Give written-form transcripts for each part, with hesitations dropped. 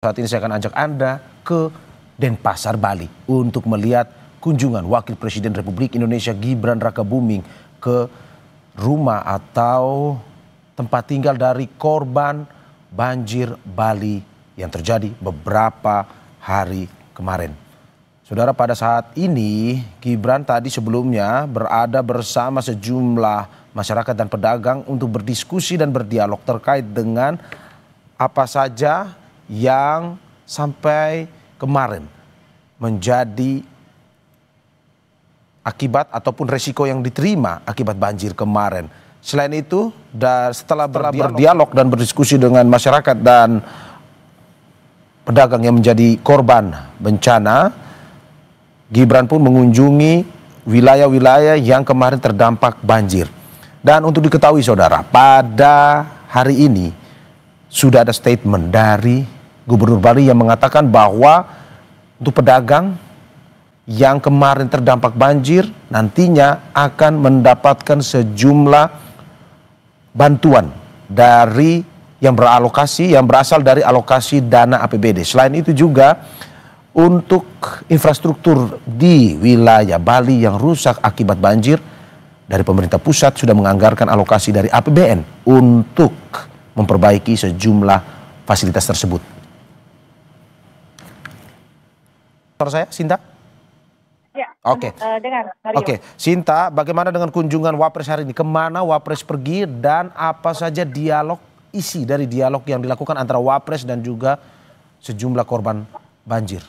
Saat ini saya akan ajak Anda ke Denpasar, Bali untuk melihat kunjungan Wakil Presiden Republik Indonesia Gibran Rakabuming ke rumah atau tempat tinggal dari korban banjir Bali yang terjadi beberapa hari kemarin. Saudara, pada saat ini Gibran tadi sebelumnya berada bersama sejumlah masyarakat dan pedagang untuk berdiskusi dan berdialog terkait dengan apa saja yang sampai kemarin menjadi akibat ataupun resiko yang diterima akibat banjir kemarin. Selain itu, setelah berdialog dan berdiskusi dengan masyarakat dan pedagang yang menjadi korban bencana, Gibran pun mengunjungi wilayah-wilayah yang kemarin terdampak banjir. Dan untuk diketahui saudara, pada hari ini sudah ada statement dari Gubernur Bali yang mengatakan bahwa untuk pedagang yang kemarin terdampak banjir nantinya akan mendapatkan sejumlah bantuan dari yang berasal dari alokasi dana APBD. Selain itu juga untuk infrastruktur di wilayah Bali yang rusak akibat banjir, dari pemerintah pusat sudah menganggarkan alokasi dari APBN untuk memperbaiki sejumlah fasilitas tersebut. Saya, Sinta? Ya, Oke. dengar, Mario. Oke, Sinta, bagaimana dengan kunjungan Wapres hari ini? Kemana Wapres pergi dan apa saja isi dari dialog yang dilakukan antara Wapres dan juga sejumlah korban banjir?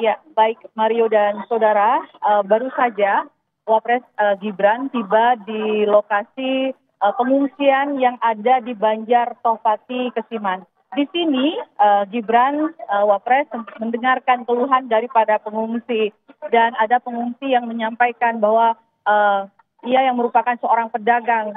Ya, baik Mario dan saudara, baru saja Wapres Gibran tiba di lokasi pengungsian yang ada di Banjar Tohpati, Kesiman. Di sini Gibran Wapres mendengarkan keluhan daripada pengungsi, dan ada pengungsi yang menyampaikan bahwa ia yang merupakan seorang pedagang,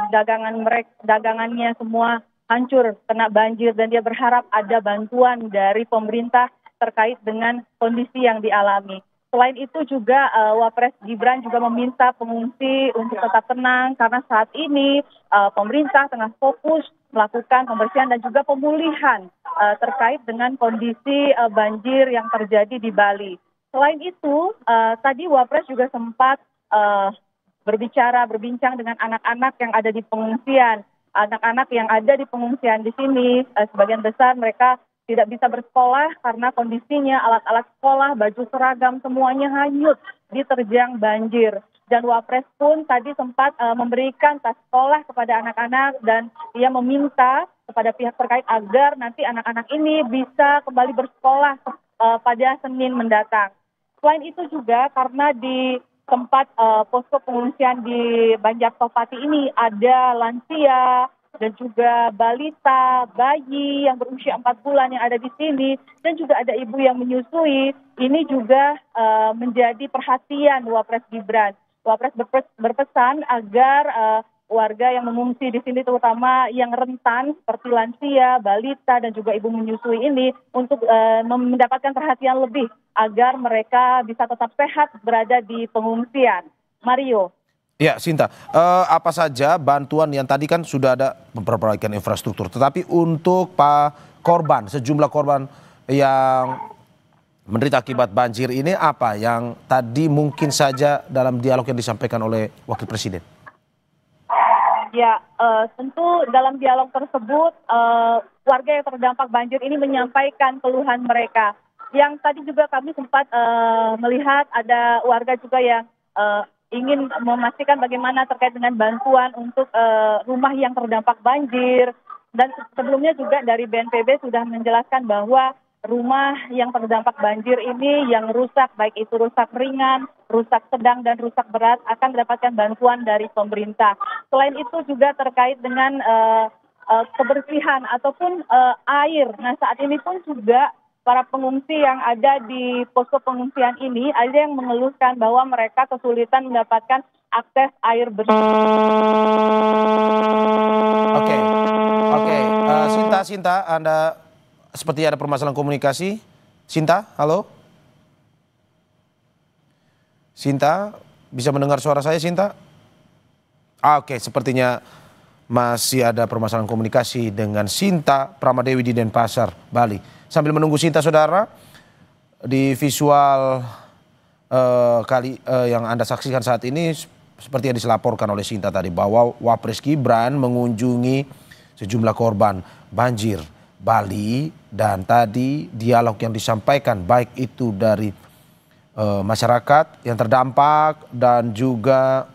dagangannya semua hancur kena banjir, dan dia berharap ada bantuan dari pemerintah terkait dengan kondisi yang dialami. Selain itu juga Wapres Gibran juga meminta pengungsi untuk tetap tenang karena saat ini pemerintah tengah fokus melakukan pembersihan dan juga pemulihan terkait dengan kondisi banjir yang terjadi di Bali. Selain itu, tadi Wapres juga sempat berbincang dengan anak-anak yang ada di pengungsian. Anak-anak yang ada di pengungsian di sini, sebagian besar mereka tidak bisa bersekolah karena kondisinya alat-alat sekolah, baju seragam semuanya hanyut diterjang banjir. Dan Wapres pun tadi sempat memberikan tas sekolah kepada anak-anak, dan ia meminta kepada pihak terkait agar nanti anak-anak ini bisa kembali bersekolah pada Senin mendatang. Selain itu juga karena di tempat posko pengungsian di Banjar Tohpati ini ada lansia dan juga balita, bayi yang berusia 4 bulan yang ada di sini, dan juga ada ibu yang menyusui. Ini juga menjadi perhatian Wapres Gibran. Wapres berpesan agar warga yang mengungsi di sini, terutama yang rentan seperti lansia, balita, dan juga ibu menyusui ini, untuk mendapatkan perhatian lebih agar mereka bisa tetap sehat berada di pengungsian. Mario. Ya, Sinta, apa saja bantuan yang tadi kan sudah ada memperbaikan infrastruktur, tetapi untuk korban, sejumlah korban yang menderita akibat banjir ini apa yang tadi mungkin saja dalam dialog yang disampaikan oleh Wakil Presiden? Ya, tentu dalam dialog tersebut warga yang terdampak banjir ini menyampaikan keluhan mereka. Yang tadi juga kami sempat melihat ada warga juga yang ingin memastikan bagaimana terkait dengan bantuan untuk rumah yang terdampak banjir. Dan sebelumnya juga dari BNPB sudah menjelaskan bahwa rumah yang terdampak banjir ini yang rusak, baik itu rusak ringan, rusak sedang, dan rusak berat, akan mendapatkan bantuan dari pemerintah. Selain itu juga terkait dengan kebersihan ataupun air. Nah, saat ini pun juga para pengungsi yang ada di posko pengungsian ini ada yang mengeluhkan bahwa mereka kesulitan mendapatkan akses air bersih. Oke. Sinta, Anda seperti ada permasalahan komunikasi. Sinta, halo? Sinta, bisa mendengar suara saya, Sinta? Oke, sepertinya masih ada permasalahan komunikasi dengan Sinta Pramadewi di Denpasar, Bali. Sambil menunggu Sinta, saudara, di visual yang Anda saksikan saat ini seperti yang dilaporkan oleh Sinta tadi, bahwa Wapres Gibran mengunjungi sejumlah korban banjir Bali, dan tadi dialog yang disampaikan baik itu dari masyarakat yang terdampak dan juga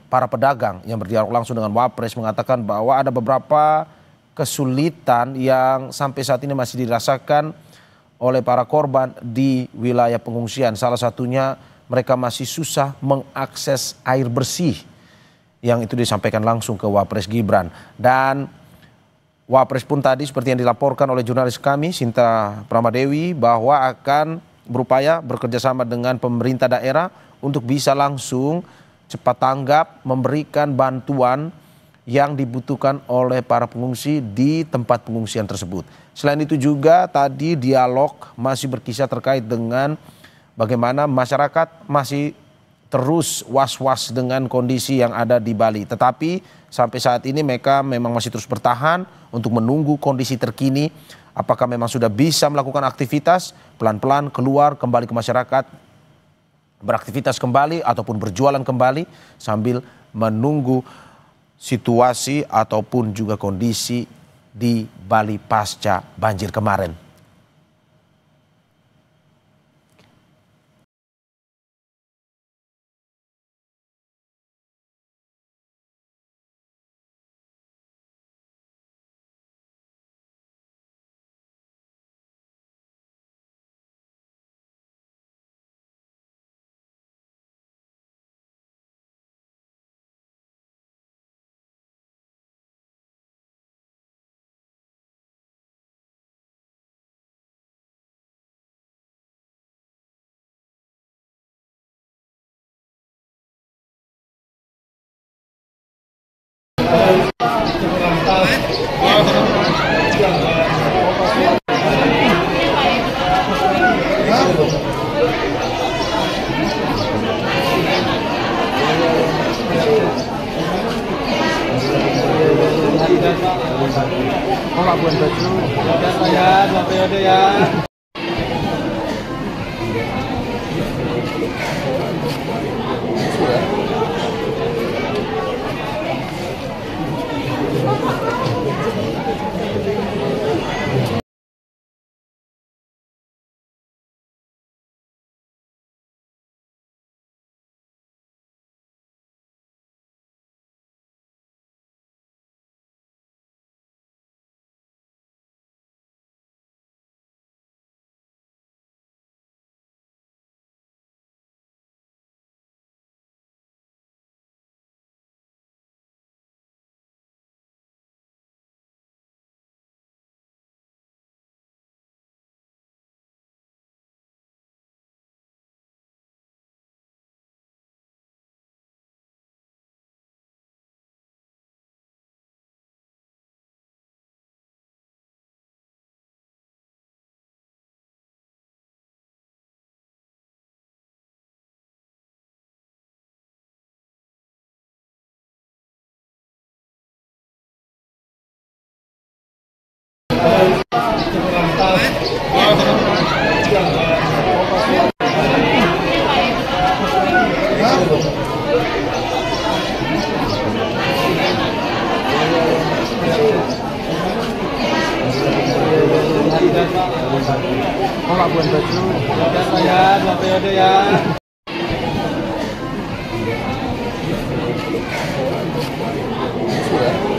para pedagang yang berdialog langsung dengan Wapres mengatakan bahwa ada beberapa kesulitan yang sampai saat ini masih dirasakan oleh para korban di wilayah pengungsian. Salah satunya mereka masih susah mengakses air bersih, yang itu disampaikan langsung ke Wapres Gibran. Dan Wapres pun tadi seperti yang dilaporkan oleh jurnalis kami Sinta Pramadewi bahwa akan berupaya bekerjasama dengan pemerintah daerah untuk bisa langsung cepat tanggap memberikan bantuan yang dibutuhkan oleh para pengungsi di tempat pengungsian tersebut. Selain itu juga tadi dialog masih berkisah terkait dengan bagaimana masyarakat masih terus was-was dengan kondisi yang ada di Bali. Tetapi sampai saat ini mereka memang masih terus bertahan untuk menunggu kondisi terkini. Apakah memang sudah bisa melakukan aktivitas, pelan-pelan keluar kembali ke masyarakat, beraktivitas kembali ataupun berjualan kembali sambil menunggu situasi ataupun juga kondisi di Bali pasca banjir kemarin. Oh, Pak buat baju. Ya, 2 periode ya. Oh, Pak buat baju. Ya, 2 periode ya. Sudah.